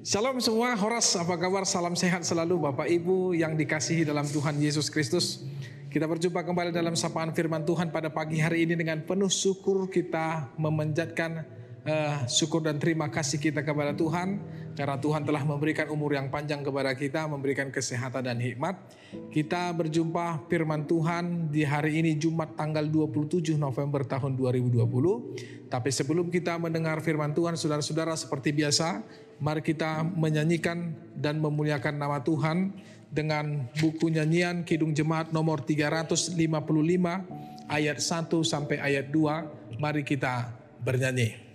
Shalom semua, Horas, apa kabar? Salam sehat selalu Bapak Ibu yang dikasihi dalam Tuhan Yesus Kristus. Kita berjumpa kembali dalam sapaan firman Tuhan pada pagi hari ini dengan penuh syukur kita memanjatkan syukur dan terima kasih kita kepada Tuhan karena Tuhan telah memberikan umur yang panjang kepada kita, memberikan kesehatan dan hikmat. Kita berjumpa firman Tuhan di hari ini Jumat tanggal 27 November tahun 2020. Tapi sebelum kita mendengar firman Tuhan, saudara-saudara, seperti biasa, mari kita menyanyikan dan memuliakan nama Tuhan dengan buku nyanyian Kidung Jemaat nomor 355 ayat 1 sampai ayat 2. Mari kita bernyanyi.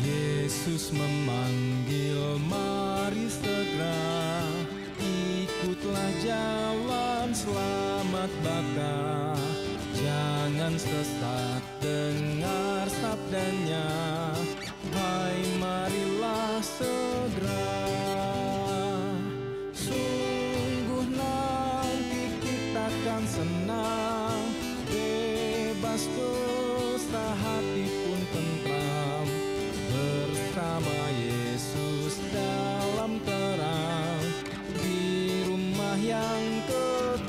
Yesus memanggil, mari segera ikutlah jalan selamat baka. Jangan sesat, dengar sabdanya, hai marilah segera. Sungguh nanti kita akan senang, bebas dosa, hati pun tentram, bersama Yesus dalam terang, di rumah yang kekal.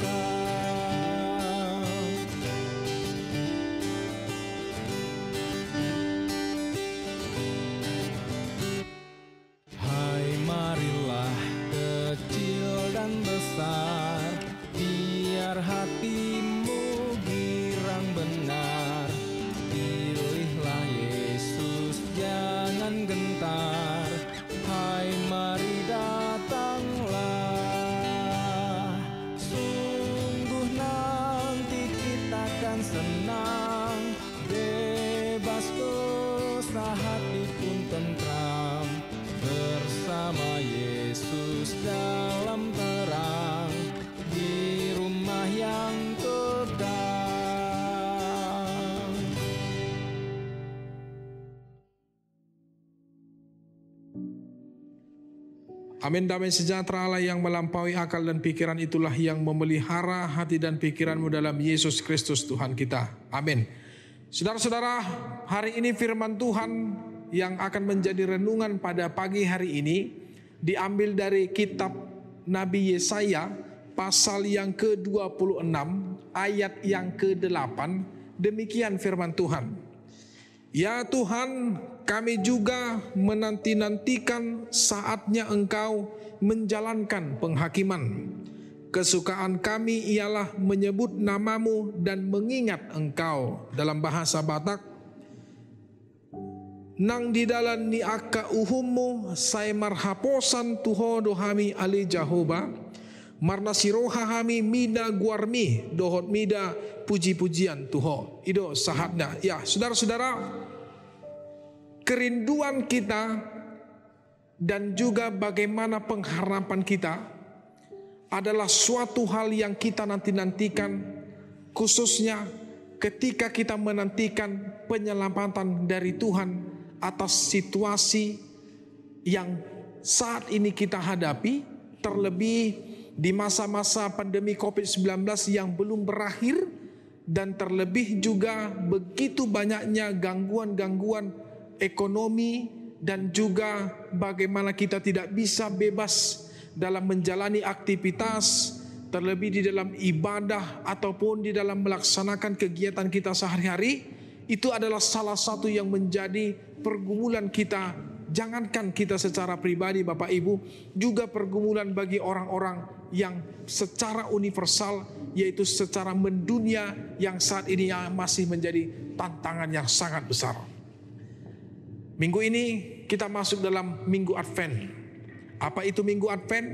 Hai marilah kecil dan besar, biar hatimu girang benar. Pilihlah Yesus, jangan gentar, hai mari datanglah. Sungguh nanti kita akan senang, bebas dosa, hati pun tentram, bersama Yesus dalam terang, di rumah yang kekal. Amin. Damai sejahtera Allah yang melampaui akal dan pikiran itulah yang memelihara hati dan pikiranmu dalam Yesus Kristus Tuhan kita. Amin. Saudara-saudara, hari ini firman Tuhan yang akan menjadi renungan pada pagi hari ini diambil dari kitab Nabi Yesaya pasal yang ke-26 ayat yang ke-8. Demikian firman Tuhan. Ya Tuhan, kami juga menanti-nantikan saatnya Engkau menjalankan penghakiman. Kesukaan kami ialah menyebut namamu dan mengingat Engkau. Dalam bahasa Batak, nang di dalam ni akka uhummu sai marhaposan tuho dohami ali Jahoba, marna siroha hami mida guarmi dohot mida puji-pujian tuho. Itu sahatnya. Ya, saudara-saudara, kerinduan kita dan juga bagaimana pengharapan kita adalah suatu hal yang kita nanti-nantikan, khususnya ketika kita menantikan penyelamatan dari Tuhan atas situasi yang saat ini kita hadapi, terlebih di masa-masa pandemi COVID-19 yang belum berakhir, dan terlebih juga begitu banyaknya gangguan-gangguan ekonomi, dan juga bagaimana kita tidak bisa bebas dalam menjalani aktivitas, terlebih di dalam ibadah ataupun di dalam melaksanakan kegiatan kita sehari-hari. Itu adalah salah satu yang menjadi pergumulan kita. Jangankan kita secara pribadi Bapak Ibu, juga pergumulan bagi orang-orang yang secara universal, yaitu secara mendunia, yang saat ini masih menjadi tantangan yang sangat besar. Minggu ini kita masuk dalam Minggu Advent. Apa itu Minggu Advent?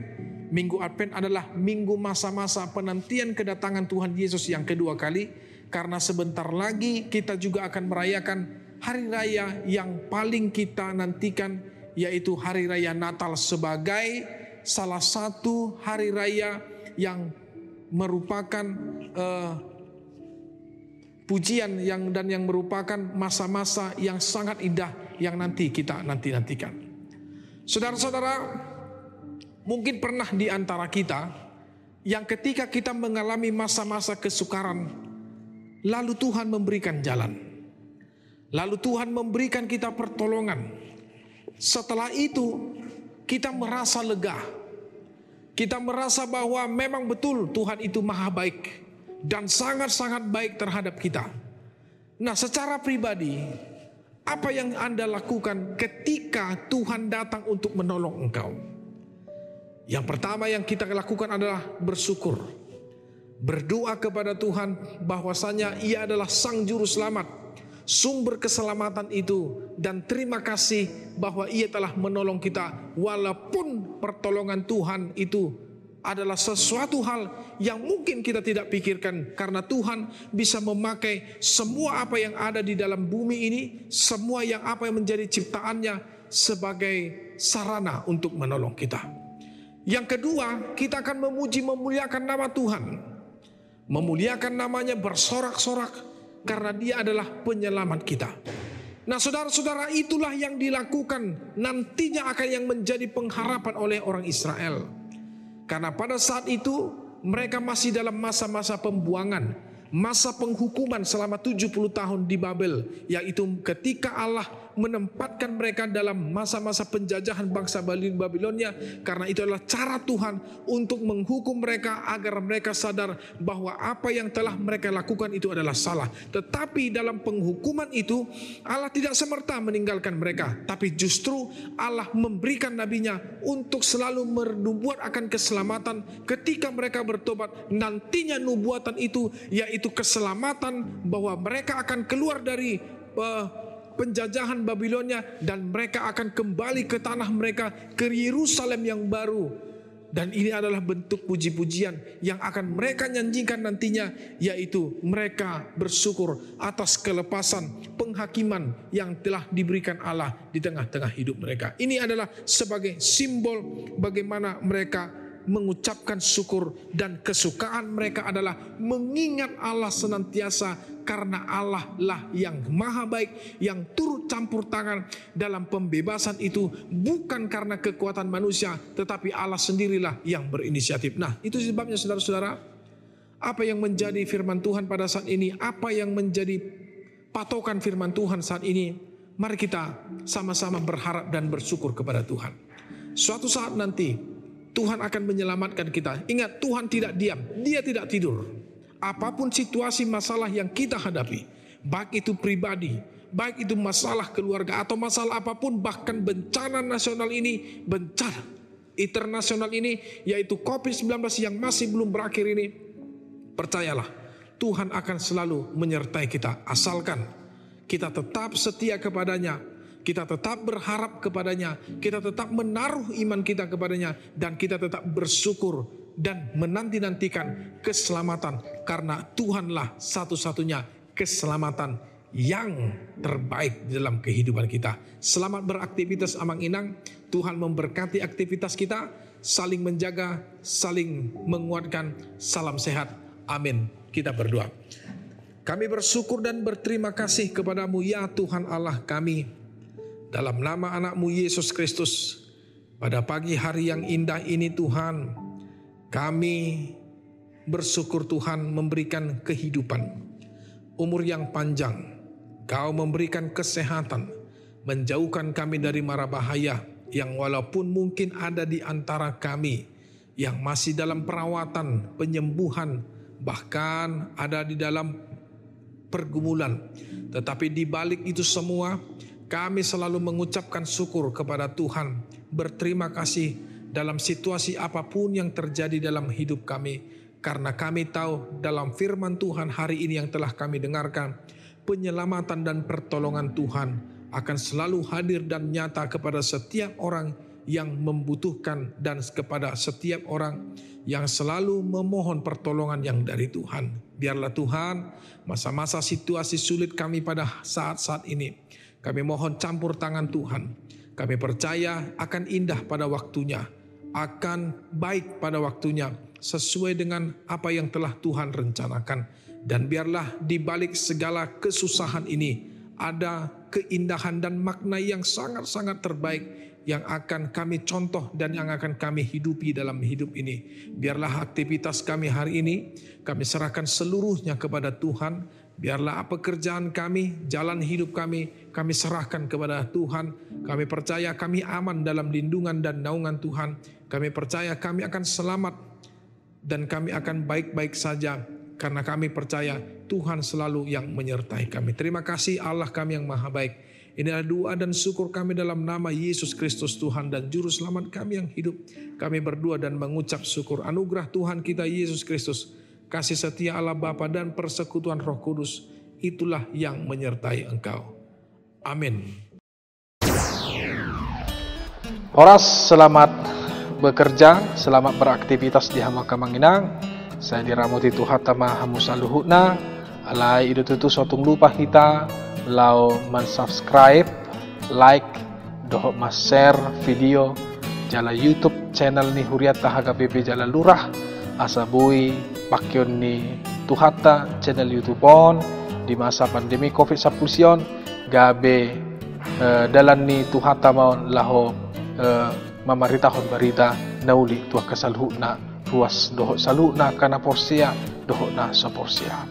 Minggu Advent adalah minggu masa-masa penantian kedatangan Tuhan Yesus yang kedua kali, karena sebentar lagi kita juga akan merayakan hari raya yang paling kita nantikan, yaitu hari raya Natal, sebagai salah satu hari raya yang merupakan pujian dan yang merupakan masa-masa yang sangat indah yang nanti kita nantikan. Saudara-saudara, Mungkin pernah di antara kita yang ketika kita mengalami masa-masa kesukaran, lalu Tuhan memberikan jalan. Lalu Tuhan memberikan kita pertolongan. Setelah itu kita merasa lega. Kita merasa bahwa memang betul Tuhan itu maha baik dan sangat-sangat baik terhadap kita. Nah, secara pribadi, apa yang Anda lakukan ketika Tuhan datang untuk menolong engkau? Yang pertama yang kita lakukan adalah bersyukur. Berdoa kepada Tuhan bahwasanya Ia adalah Sang Juru Selamat, sumber keselamatan itu, dan terima kasih bahwa Ia telah menolong kita walaupun pertolongan Tuhan itu adalah sesuatu hal yang mungkin kita tidak pikirkan, karena Tuhan bisa memakai semua apa yang ada di dalam bumi ini, semua yang apa yang menjadi ciptaannya sebagai sarana untuk menolong kita. Yang kedua, kita akan memuji memuliakan nama Tuhan. Memuliakan namanya bersorak-sorak karena Dia adalah penyelamat kita. Nah, saudara-saudara, itulah yang dilakukan nantinya akan yang menjadi pengharapan oleh orang Israel. Karena pada saat itu mereka masih dalam masa-masa pembuangan, masa penghukuman selama 70 tahun di Babel, yaitu ketika Allah menempatkan mereka dalam masa-masa penjajahan bangsa Babilonia, karena itu adalah cara Tuhan untuk menghukum mereka agar mereka sadar bahwa apa yang telah mereka lakukan itu adalah salah. Tetapi dalam penghukuman itu Allah tidak semerta meninggalkan mereka, tapi justru Allah memberikan nabinya untuk selalu bernubuat akan keselamatan ketika mereka bertobat. Nantinya nubuatan itu yaitu keselamatan, bahwa mereka akan keluar dari penjajahan Babilonia dan mereka akan kembali ke tanah mereka, ke Yerusalem yang baru. Dan ini adalah bentuk puji-pujian yang akan mereka nyanyikan nantinya, yaitu mereka bersyukur atas kelepasan penghakiman yang telah diberikan Allah di tengah-tengah hidup mereka. Ini adalah sebagai simbol bagaimana mereka mengucapkan syukur, dan kesukaan mereka adalah mengingat Allah senantiasa, karena Allah lah yang maha baik, yang turut campur tangan dalam pembebasan itu, bukan karena kekuatan manusia, tetapi Allah sendirilah yang berinisiatif. Nah, itu sebabnya saudara-saudara, apa yang menjadi firman Tuhan pada saat ini, apa yang menjadi patokan firman Tuhan saat ini, mari kita sama-sama berharap dan bersyukur kepada Tuhan. Suatu saat nanti Tuhan akan menyelamatkan kita. Ingat, Tuhan tidak diam, Dia tidak tidur. Apapun situasi masalah yang kita hadapi, baik itu pribadi, baik itu masalah keluarga, atau masalah apapun, bahkan bencana nasional ini, bencana internasional ini, yaitu COVID-19 yang masih belum berakhir ini, percayalah, Tuhan akan selalu menyertai kita, asalkan kita tetap setia kepadanya, kita tetap berharap kepadanya, kita tetap menaruh iman kita kepadanya, dan kita tetap bersyukur dan menanti-nantikan keselamatan, karena Tuhanlah satu-satunya keselamatan yang terbaik dalam kehidupan kita. Selamat beraktivitas Amang Inang. Tuhan memberkati aktivitas kita, saling menjaga, saling menguatkan. Salam sehat. Amin. Kita berdoa. Kami bersyukur dan berterima kasih kepadamu ya Tuhan Allah kami. Dalam nama anak-Mu Yesus Kristus, pada pagi hari yang indah ini Tuhan, kami bersyukur Tuhan memberikan kehidupan, umur yang panjang, Kau memberikan kesehatan, menjauhkan kami dari mara bahaya yang walaupun mungkin ada di antara kami yang masih dalam perawatan, penyembuhan, bahkan ada di dalam pergumulan. Tetapi di balik itu semua, kami selalu mengucapkan syukur kepada Tuhan, berterima kasih dalam situasi apapun yang terjadi dalam hidup kami, karena kami tahu dalam firman Tuhan hari ini yang telah kami dengarkan, penyelamatan dan pertolongan Tuhan akan selalu hadir dan nyata kepada setiap orang yang membutuhkan, dan kepada setiap orang yang selalu memohon pertolongan yang dari Tuhan. Biarlah Tuhan, masa-masa situasi sulit kami pada saat-saat ini, kami mohon campur tangan Tuhan. Kami percaya akan indah pada waktunya, akan baik pada waktunya, sesuai dengan apa yang telah Tuhan rencanakan. Dan biarlah di balik segala kesusahan ini ada keindahan dan makna yang sangat-sangat terbaik, yang akan kami contoh dan yang akan kami hidupi dalam hidup ini. Biarlah aktivitas kami hari ini, kami serahkan seluruhnya kepada Tuhan. Biarlah pekerjaan kami, jalan hidup kami serahkan kepada Tuhan. Kami percaya kami aman dalam lindungan dan naungan Tuhan. Kami percaya kami akan selamat dan kami akan baik-baik saja. Karena kami percaya Tuhan selalu yang menyertai kami. Terima kasih Allah kami yang maha baik. Inilah doa dan syukur kami dalam nama Yesus Kristus Tuhan dan Juru Selamat kami yang hidup. Kami berdoa dan mengucap syukur. Anugerah Tuhan kita Yesus Kristus, kasih setia Allah Bapa dan persekutuan Roh Kudus, itulah yang menyertai engkau. Amin. Horas, selamat bekerja, selamat beraktivitas di Hamaka Manginang. Saya diramuti Tuhan tama hamusa luhutna. Alai itu tutu sotung lupa kita lau subscribe, like, dohok mas share video jala YouTube channel ni Huriata HKBP Jala Lurah asabui pakyon ni Tuhata channel YouTube on di masa pandemi COVID-19 gabe dalan ni Tuhata maun laho mamaritahon barita nauli tuah kasalhuna ruas dohok saluna kana porsia dohok na sa porsia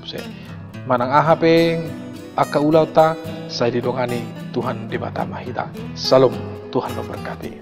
manang ahapeng aka ulau ta saya didongani Tuhan di mata mahita. Salam, Tuhan memberkati.